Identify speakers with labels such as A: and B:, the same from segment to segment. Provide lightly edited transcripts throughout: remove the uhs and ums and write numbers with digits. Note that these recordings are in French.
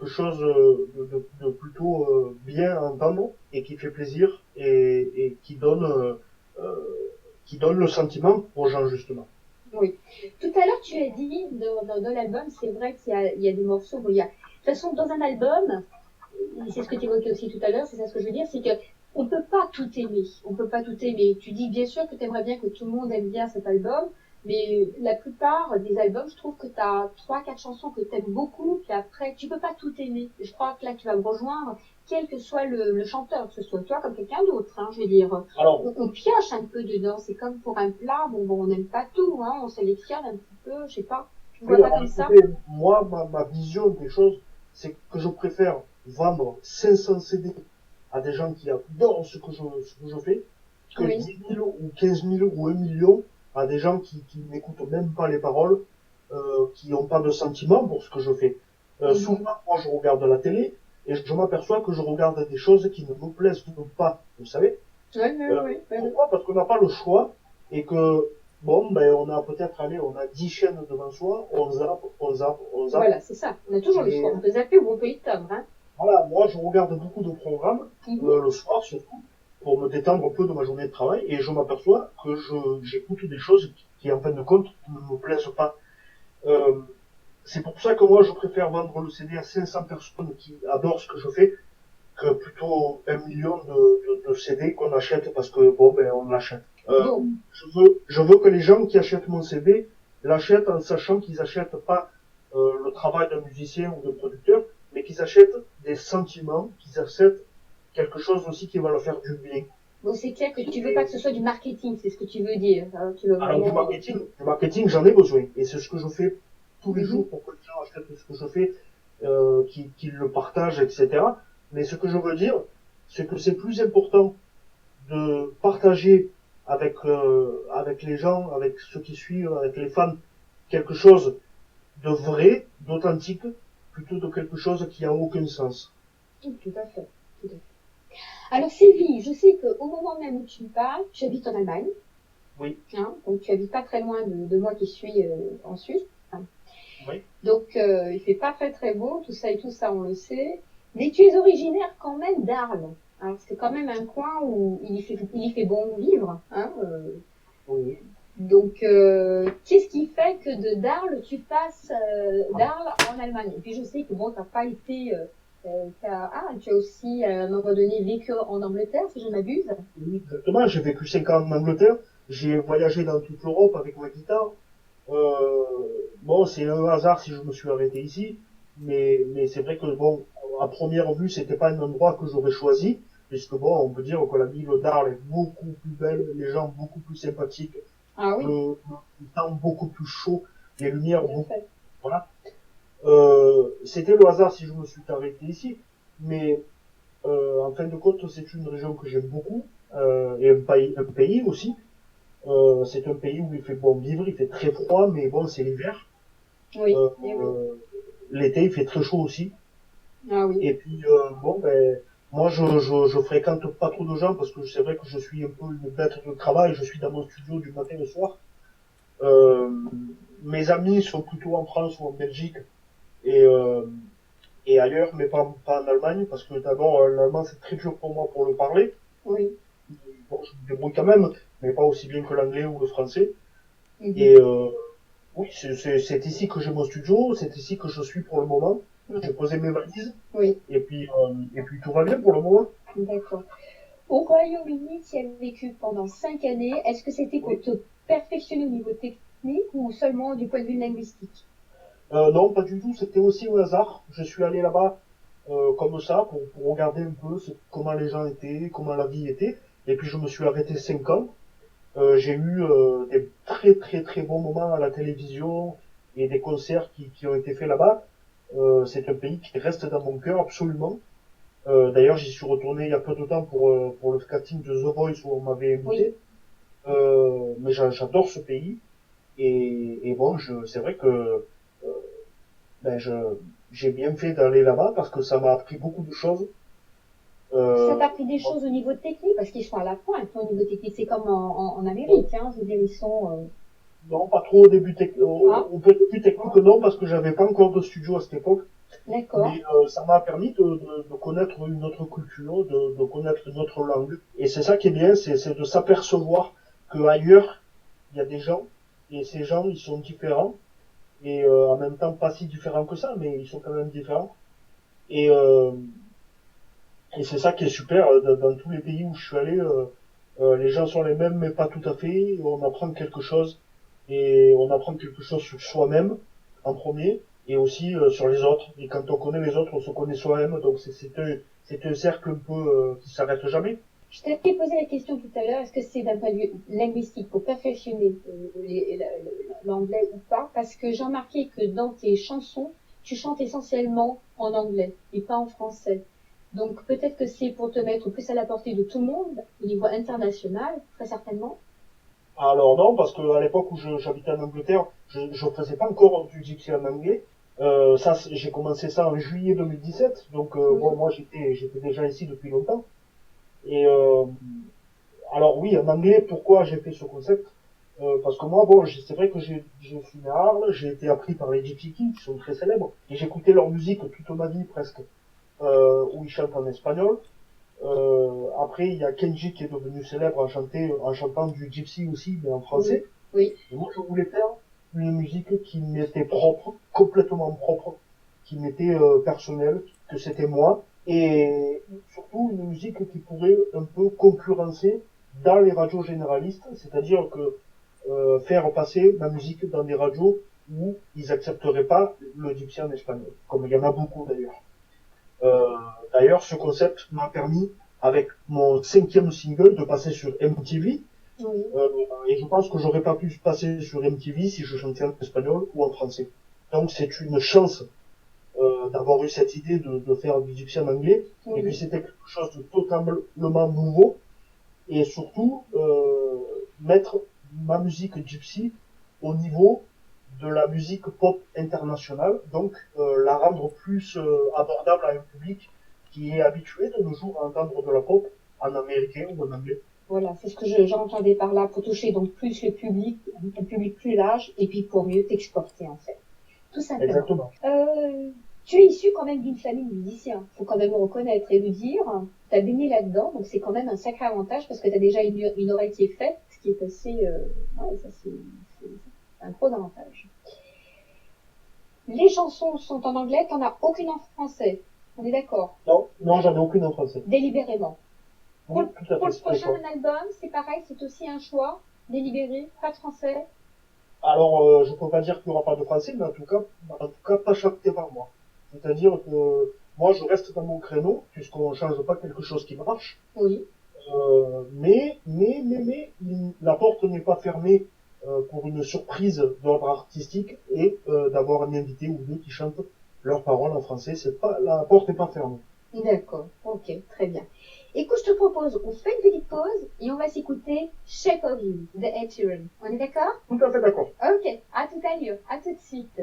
A: quelque chose de plutôt bien à entendre et qui fait plaisir et qui donne le sentiment aux gens justement.
B: Oui. Tout à l'heure, tu as dit dans l'album, c'est vrai qu'il y a des morceaux. Bon, il y a, de toute façon, dans un album, c'est ce que tu évoquais aussi tout à l'heure, c'est ça ce que je veux dire, c'est que on peut pas tout aimer. On peut pas tout aimer. Tu dis bien sûr que tu aimerais bien que tout le monde aime bien cet album, mais la plupart des albums, je trouve que tu as trois, quatre chansons que tu aimes beaucoup, puis après, tu peux pas tout aimer. Je crois que là, tu vas me rejoindre, quel que soit le chanteur, que ce soit toi comme quelqu'un d'autre, hein, je veux dire.
A: Alors,
B: On pioche un peu dedans, c'est comme pour un plat, bon on n'aime pas tout, hein, on sélectionne un petit peu, je sais pas. Tu vois
A: oui,
B: pas
A: alors
B: comme ça?
A: écoutez, moi, ma vision des choses, c'est que je préfère vendre 500 CD à des gens qui adorent ce que je fais, que
B: Oui.
A: 10 000 ou 15 000 ou 1 million à des gens qui n'écoutent même pas les paroles, qui n'ont pas de sentiments pour ce que je fais. Souvent,
B: Mhm.
A: moi, je regarde la télé et je m'aperçois que je regarde des choses qui ne me plaisent pas, vous savez.
B: Oui, oui, oui, oui.
A: Pourquoi? Parce qu'on n'a pas le choix et que, bon, ben, on a peut-être, allez, on a 10 chaînes devant soi, on zappe, on zappe, on zappe.
B: Voilà, c'est ça. On a toujours le
A: Et
B: choix. On peut zapper ou on peut éteindre, hein.
A: voilà, moi, je regarde beaucoup de programmes,
B: Mhm.
A: le soir surtout, pour me détendre un peu de ma journée de travail et je m'aperçois que j'écoute des choses qui, en fin de compte, ne me plaisent pas. Euh, c'est pour ça que moi, je préfère vendre le CD à 500 personnes qui adorent ce que je fais que plutôt 1 million de CD qu'on achète parce que bon ben on l'achète.
B: Bon,
A: Je veux que les gens qui achètent mon CD l'achètent en sachant qu'ils achètent pas le travail d'un musicien ou d'un producteur, mais qu'ils achètent des sentiments, qu'ils achètent quelque chose aussi qui va leur faire du bien.
B: bon, c'est clair que tu veux pas que ce soit du marketing, c'est ce que tu veux dire, hein. Tu veux
A: Alors
B: vraiment.
A: du marketing j'en ai besoin et c'est ce que je fais tous les
B: Mhm.
A: jours pour que les gens achètent ce que je fais, qu'ils le partagent, etc. Mais ce que je veux dire, c'est que c'est plus important de partager avec les gens, avec ceux qui suivent, avec les fans, quelque chose de vrai, d'authentique, plutôt de quelque chose qui a aucun sens.
B: Tout à fait. Tout à fait. Alors Sylvie, je sais qu'au moment même où tu me parles, tu habites en Allemagne,
A: Oui,
B: hein, donc tu habites pas très loin de moi qui suis en Suisse. Hein.
A: oui.
B: Donc il fait pas très très beau, tout ça et tout ça on le sait. Mais tu es originaire quand même d'Arles. Alors c'est quand même un coin où il y fait bon vivre. Hein,
A: Oui.
B: donc qu'est-ce qui fait que de d'Arles tu passes d'Arles en Allemagne? Et puis je sais que bon t'as pas été tu as aussi à un moment donné vécu en Angleterre si je ne m'abuse.
A: Oui, exactement. J'ai vécu 5 ans en Angleterre. J'ai voyagé dans toute l'Europe avec ma guitare. Euh, bon, c'est un hasard si je me suis arrêté ici, mais c'est vrai que bon, à première vue, c'était pas un endroit que j'aurais choisi, puisque bon, on peut dire que la ville d'Arles est beaucoup plus belle, les gens beaucoup plus sympathiques,
B: Ah oui,
A: le temps beaucoup plus chaud, les lumières
B: tout à
A: beaucoup,
B: fait.
A: voilà. C'était le hasard si je me suis arrêté ici, mais en fin de compte, c'est une région que j'aime beaucoup, et un pays aussi. C'est un pays où il fait bon vivre, il fait très froid, mais bon, c'est l'hiver.
B: Oui,
A: Euh,
B: eh oui.
A: euh, L'été, il fait très chaud aussi.
B: Ah oui.
A: Et puis, bon, ben, moi, je fréquente pas trop de gens parce que c'est vrai que je suis un peu une bête de travail. Je suis dans mon studio du matin au soir. Euh, Mes amis sont plutôt en France ou en Belgique et, euh, et ailleurs, mais pas en Allemagne parce que d'abord, l'allemand, c'est très dur pour moi pour le parler.
B: Oui.
A: Bon, je me débrouille quand même, mais pas aussi bien que l'anglais ou le français. Et
B: Mhm.
A: oui, c'est ici que j'ai mon studio, c'est ici que je suis pour le moment. J'ai
B: Ouais.
A: posé mes valises
B: Oui,
A: et puis tout va bien pour le moment.
B: d'accord. Au Royaume-Uni, tu as vécu pendant 5 années. Est-ce que c'était pour
A: Oui.
B: te perfectionner au niveau technique ou seulement du point de vue linguistique?
A: Non, pas du tout. C'était aussi au hasard. Je suis allé là-bas comme ça pour regarder un peu comment les gens étaient, comment la vie était. Et puis je me suis arrêté 5 ans. J'ai eu des très très très bons moments à la télévision et des concerts qui ont été faits là-bas. C'est un pays qui reste dans mon cœur absolument. D'ailleurs, j'y suis retourné il y a peu de temps pour le casting de The Voice où on m'avait
B: Oui.
A: invité. Mais j'adore ce pays et bon, c'est vrai que ben j'ai bien fait d'aller là-bas parce que ça m'a appris beaucoup de choses.
B: Ça
A: Euh,
B: t'a appris des choses au niveau technique parce qu'ils sont à la pointe au niveau technique. C'est comme en Amérique, hein. Je veux dire, ils sont.
A: non, pas trop au début
B: Ah,
A: au début technique non parce que j'avais pas encore de studio à cette époque.
B: D'accord.
A: Mais ça m'a permis de connaître une autre culture, de connaître une autre langue. Et c'est ça qui est bien, c'est de s'apercevoir qu'ailleurs, il y a des gens, et ces gens, ils sont différents, et en même temps pas si différents que ça, mais ils sont quand même différents. Et, euh, et c'est ça qui est super, dans tous les pays où je suis allé, les gens sont les mêmes, mais pas tout à fait. On apprend quelque chose, et on apprend quelque chose sur soi-même en premier, et aussi sur les autres. Et quand on connaît les autres, on se connaît soi-même. Donc c'est un cercle un peu qui s'arrête jamais.
B: Je t'avais posé la question tout à l'heure, est-ce que c'est d'un point de vue linguistique pour perfectionner l'anglais ou pas? Parce que j'ai remarqué que dans tes chansons, tu chantes essentiellement en anglais et pas en français. Donc peut-être que c'est pour te mettre plus à la portée de tout le monde au niveau international, très certainement.
A: Alors non, parce que à l'époque où j'habitais en Angleterre, je faisais pas encore du gypsy en anglais. J'ai commencé ça en juillet 2017, donc bon,
B: Oui,
A: moi j'étais déjà ici depuis longtemps. Et alors oui, en anglais, pourquoi j'ai fait ce concept? Parce que moi, bon, c'est vrai que j'ai suis né à Arles, j'ai été appris par les Gypsy Kings, qui sont très célèbres, et j'écoutais leur musique toute ma vie presque, où ils chantent en espagnol. Après, il y a Kenji qui est devenu célèbre en chantant du gypsy aussi, mais en
B: oui,
A: français.
B: oui,
A: Et moi, je voulais faire une musique qui m'était propre, complètement propre, qui m'était personnelle, que c'était moi, et surtout une musique qui pourrait un peu concurrencer dans les radios généralistes, c'est-à-dire que faire passer ma musique dans des radios où ils accepteraient pas le gypsy en espagnol, comme il y en a beaucoup d'ailleurs. Euh, D'ailleurs, ce concept m'a permis, avec mon cinquième single, de passer sur MTV.
B: oui.
A: Euh, et je pense que j'aurais pas pu passer sur MTV si je chantais en espagnol ou en français. Donc c'est une chance d'avoir eu cette idée de faire du gypsy en anglais. Et puis
B: Oui.
A: c'était quelque chose de totalement nouveau. Et surtout, mettre ma musique gypsy au niveau de la musique pop internationale, donc la rendre plus abordable à un public qui est habitué de nos jours à entendre de la pop en américain ou en anglais.
B: Voilà, c'est ce que j'entendais par là, pour toucher donc plus le public, un public plus large, et puis pour mieux t'exporter en fait, tout simplement.
A: Exactement.
B: Tu es issu quand même d'une famille de musiciens, faut quand même le reconnaître et le dire. Tu as baigné là-dedans, donc c'est quand même un sacré avantage parce que tu as déjà une oreille qui est faite, ce qui est assez, ouais, ça c'est un gros avantage. Les chansons sont en anglais, t'en as aucune en français. On est d'accord.
A: Non, non, j'en ai aucune en français.
B: Délibérément. Pour,
A: Oui, tout à
B: pour
A: fait,
B: le
A: c'est un
B: prochain
A: choix.
B: album, c'est pareil, c'est aussi un choix. Délibéré, pas de français.
A: Alors, je peux pas dire qu'il n'y aura pas de français, mais en tout cas, pas chapeauté par moi. C'est-à-dire que moi, je reste dans mon créneau, puisqu'on change pas quelque chose qui marche.
B: Oui.
A: La porte n'est pas fermée pour une surprise d'ordre artistique et d'avoir un invité ou deux qui chantent leurs paroles en français. C'est pas, la porte n'est pas fermée.
B: D'accord. Ok, très bien. Écoute, je te propose, on fait une petite pause et on va s'écouter Shape of You de Ed Sheeran. On est d'accord?
A: Tout à fait d'accord.
B: Ok, à tout à l'heure, à tout de suite.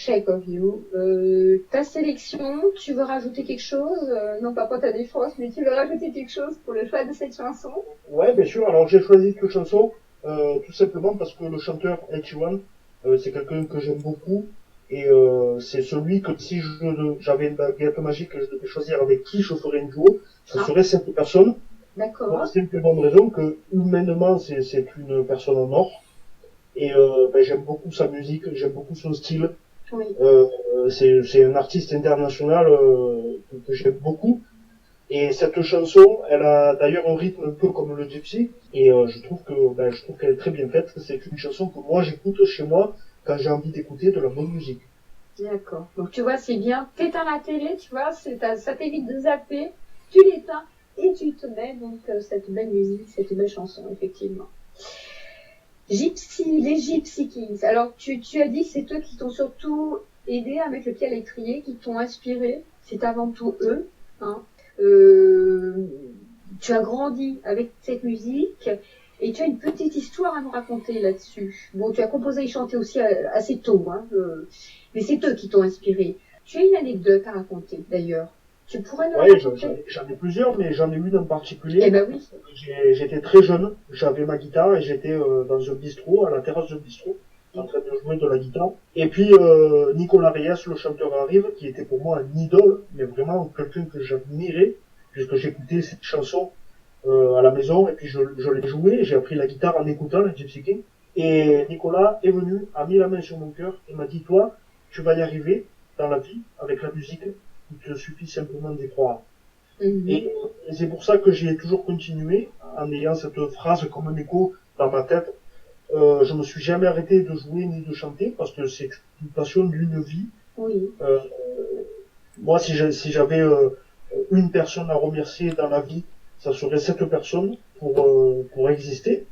B: Shake of You. Ta sélection, tu veux rajouter quelque chose? Non, pas pour ta défense, mais tu veux rajouter quelque chose pour le choix de cette chanson?
A: Ouais, bien sûr. Alors j'ai choisi cette chanson tout simplement parce que le chanteur Ed Sheeran, c'est quelqu'un que j'aime beaucoup et c'est celui que si j'avais une baguette magique et je devais choisir avec qui je ferais une duo, ce
B: Ah,
A: serait cette personne pour la
B: d'accord.
A: simple et bonne raison que humainement c'est une personne en or et j'aime beaucoup sa musique, j'aime beaucoup son style.
B: Oui.
A: C'est un artiste international que j'aime beaucoup. Et cette chanson, elle a d'ailleurs un rythme un peu comme le gypsy, et je trouve qu'elle est très bien faite. C'est une chanson que moi j'écoute chez moi quand j'ai envie d'écouter de la bonne musique.
B: D'accord. Donc tu vois, c'est bien. T'éteins la télé, tu vois, ça t'évite de zapper. Tu l'éteins et tu te mets donc cette belle musique, cette belle chanson, effectivement. Gypsy, les Gypsy Kings. Alors tu as dit que c'est eux qui t'ont surtout aidé à mettre le pied à l'étrier, qui t'ont inspiré. C'est avant tout eux. Hein. Euh, Tu as grandi avec cette musique et tu as une petite histoire à nous raconter là-dessus. Bon, tu as composé et chanté aussi assez tôt, hein, mais c'est eux qui t'ont inspiré. Tu as une anecdote à raconter d'ailleurs. Tu pourrais nous la
A: Ouais,
B: raconter?
A: j'en ai plusieurs, mais j'en ai une en
B: Eh
A: particulier.
B: ben oui.
A: J'étais très jeune, j'avais ma guitare et j'étais dans un bistrot, à la terrasse du bistrot, en train de jouer de la guitare. Et puis Nicolas Reyes, le chanteur, arrive, qui était pour moi un idole, mais vraiment quelqu'un que j'admirais, puisque j'écoutais cette chanson à la maison, et puis je l'ai joué, j'ai appris la guitare en écoutant la Gypsy King. Et Nicolas est venu, a mis la main sur mon cœur et m'a dit, toi, tu vas y arriver dans la vie avec la musique, il te suffit simplement d'y croire.
B: Mhm.
A: Et c'est pour ça que j'ai toujours continué en ayant cette phrase comme un écho dans ma tête. Je me suis jamais arrêté de jouer ni de chanter parce que c'est une passion d'une vie.
B: Oui.
A: Euh, Moi, si j'avais une personne à remercier dans la vie, ça serait cette personne pour exister.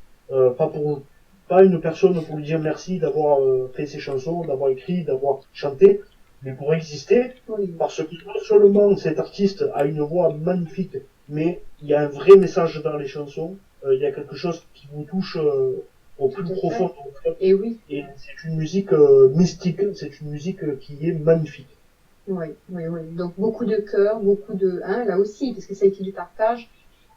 A: Pas une personne pour lui dire merci d'avoir fait ses chansons, d'avoir écrit, d'avoir chanté, mais pour exister,
B: Oui.
A: parce que non seulement cet artiste a une voix magnifique, mais il y a un vrai message dans les chansons, il y a quelque chose qui vous touche au
B: Tout
A: plus
B: à
A: profond
B: fait.
A: de votre être,
B: Et oui.
A: et c'est une musique mystique, c'est une musique qui est magnifique.
B: Oui, oui, oui. Donc beaucoup de cœur, beaucoup de, hein, là aussi, parce que ça a été du partage,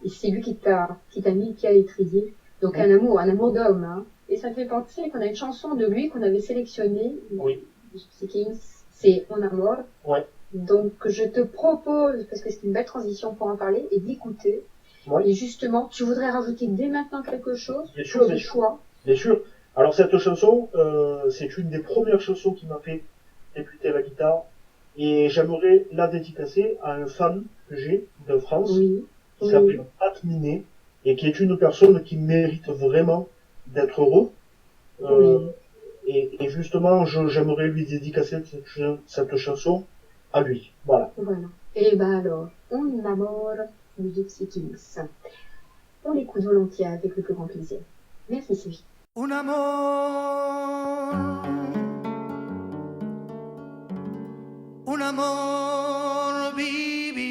B: et c'est lui qui t'a mis le pied à l'étrier. Donc
A: Oui,
B: un amour d'homme, hein. Et ça me fait penser qu'on a une chanson de lui qu'on avait sélectionnée,
A: oui,
B: Gypsy Kings, c'est On Amour.
A: ouais,
B: Donc je te propose, parce que c'est une belle transition pour en parler, et d'écouter.
A: ouais,
B: Et justement, tu voudrais rajouter dès maintenant quelque chose
A: bien
B: pour
A: sûr,
B: ce
A: bien sûr.
B: choix?
A: Bien sûr. Alors cette chanson, c'est une des premières chansons qui m'a fait débuter la guitare et j'aimerais la dédicacer à un fan que j'ai de France
B: Oui,
A: qui
B: oui.
A: s'appelle Pat Minet et qui est une personne qui mérite vraiment d'être heureux. Euh,
B: Oui,
A: et justement, j'aimerais lui dédicacer cette chanson à lui. Voilà.
B: voilà. Et ben alors, On Amour du Gypsy Kings. On l'écoute volontiers avec le plus grand plaisir. Merci Sylvie.
C: Un amor, un amor.